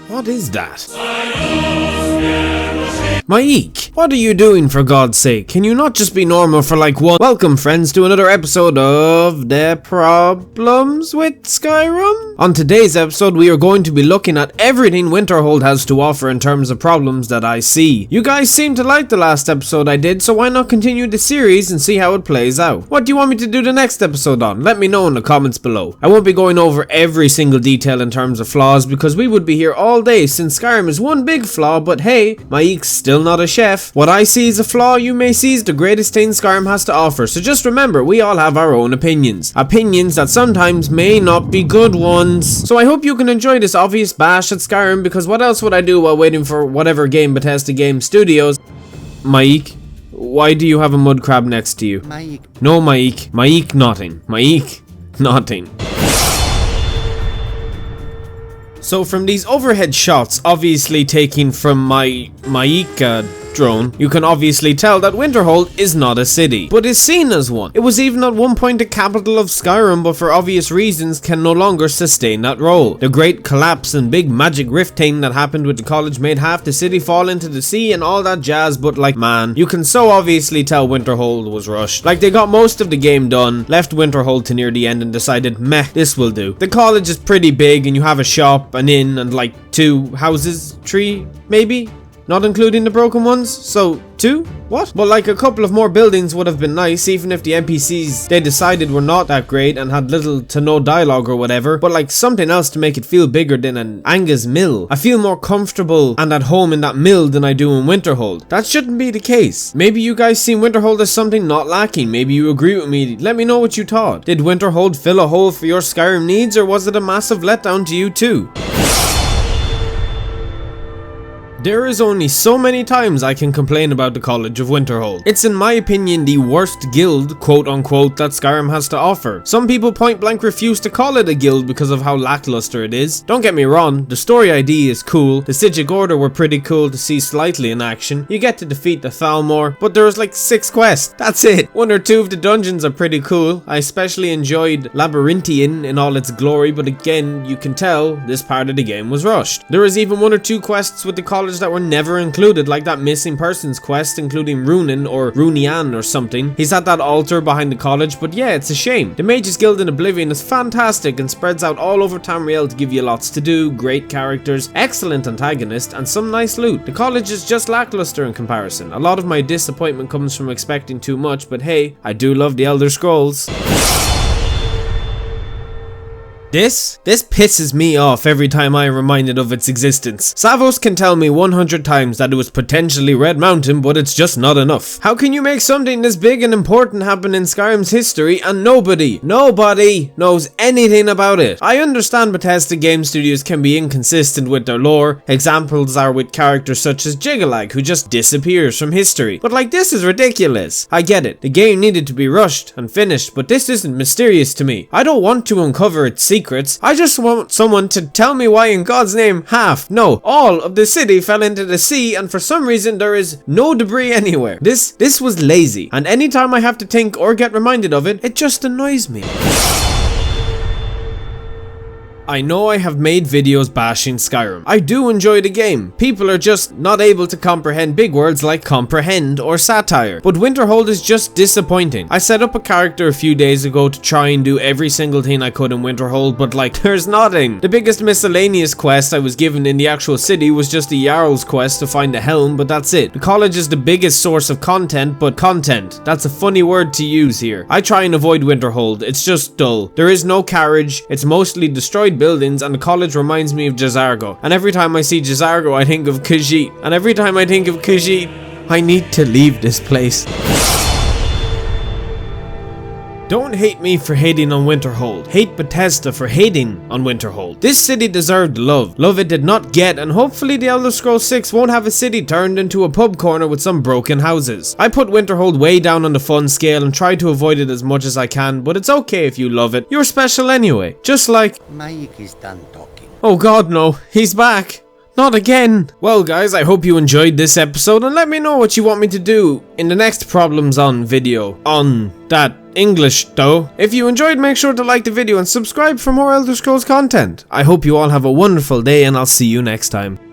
What is that? Maik, what are you doing for God's sake? Can you not just be normal for like one? Welcome friends to another episode of The Problems with Skyrim. On today's episode we are going to be looking at everything Winterhold has to offer in terms of problems that I see. You guys seem to like the last episode I did, so why not continue the series and see how it plays out? What do you want me to do the next episode on? Let me know in the comments below. I won't be going over every single detail in terms of flaws because we would be here all day since Skyrim is one big flaw, but hey, Maik's still not a chef. What I see as a flaw, you may see as the greatest thing Skyrim has to offer, so just remember, we all have our own opinions. Opinions that sometimes may not be good ones. So I hope you can enjoy this obvious bash at Skyrim, because what else would I do while waiting for whatever game Bethesda Game Studios... Maik, why do you have a mud crab next to you? Maik. No, Maik. Maik nothing. Maik nothing. So from these overhead shots, obviously taken from my Maik drone, you can obviously tell that Winterhold is not a city, but is seen as one. It was even at one point the capital of Skyrim, but for obvious reasons can no longer sustain that role. The great collapse and big magic rift thing that happened with the college made half the city fall into the sea and all that jazz, but like man, you can so obviously tell Winterhold was rushed. Like they got most of the game done, left Winterhold to near the end and decided, meh, this will do. The college is pretty big and you have a shop, an inn and like 2 houses, 3 maybe? Not including the broken ones, so 2? What? But like a couple of more buildings would have been nice, even if the NPCs they decided were not that great and had little to no dialogue or whatever, but like something else to make it feel bigger than an Angus mill. I feel more comfortable and at home in that mill than I do in Winterhold. That shouldn't be the case. Maybe you guys see Winterhold as something not lacking, maybe you agree with me, let me know what you thought. Did Winterhold fill a hole for your Skyrim needs, or was it a massive letdown to you too? There is only so many times I can complain about the College of Winterhold. It's in my opinion the worst guild, quote unquote, that Skyrim has to offer. Some people point blank refuse to call it a guild because of how lackluster it is. Don't get me wrong, the story idea is cool, the Sigic Order were pretty cool to see slightly in action, you get to defeat the Thalmor, but there was like 6 quests, that's it. 1 or 2 of the dungeons are pretty cool. I especially enjoyed Labyrinthian in all its glory, but again, you can tell this part of the game was rushed. There was even 1 or 2 quests with the college that were never included, like that missing persons quest including Runin or Runian or something. He's at that altar behind the college, but yeah, it's a shame. The Mages Guild in Oblivion is fantastic and spreads out all over Tamriel to give you lots to do, great characters, excellent antagonist, and some nice loot. The college is just lackluster in comparison. A lot of my disappointment comes from expecting too much, but hey, I do love the Elder Scrolls. This pisses me off every time I am reminded of its existence. Savos can tell me 100 times that it was potentially Red Mountain, but it's just not enough. How can you make something this big and important happen in Skyrim's history and nobody knows anything about it? I understand Bethesda Game Studios can be inconsistent with their lore. Examples are with characters such as Jigalag, who just disappears from history. But like, this is ridiculous. I get it, the game needed to be rushed and finished, but this isn't mysterious to me. I don't want to uncover its secrets. I just want someone to tell me why in God's name no, all of the city fell into the sea and for some reason there is no debris anywhere. This was lazy, and anytime I have to think or get reminded of it, it just annoys me. I know I have made videos bashing Skyrim. I do enjoy the game. People are just not able to comprehend big words like comprehend or satire. But Winterhold is just disappointing. I set up a character a few days ago to try and do every single thing I could in Winterhold, but like, there's nothing. The biggest miscellaneous quest I was given in the actual city was just a Jarl's quest to find a helm, but that's it. The college is the biggest source of content, but content, that's a funny word to use here. I try and avoid Winterhold. It's just dull. There is no carriage. It's mostly destroyed buildings, and the college reminds me of Jazargo. And every time I see Jazargo, I think of Khajiit. And every time I think of Khajiit, I need to leave this place. Don't hate me for hating on Winterhold. Hate Bethesda for hating on Winterhold. This city deserved love. Love it did not get, and hopefully the Elder Scrolls 6 won't have a city turned into a pub corner with some broken houses. I put Winterhold way down on the fun scale and try to avoid it as much as I can, but it's okay if you love it. You're special anyway. Just like... Maik is done talking. Oh god no, he's back. Not again! Well guys, I hope you enjoyed this episode and let me know what you want me to do in the next Problems On video on that English though. If you enjoyed, make sure to like the video and subscribe for more Elder Scrolls content. I hope you all have a wonderful day and I'll see you next time.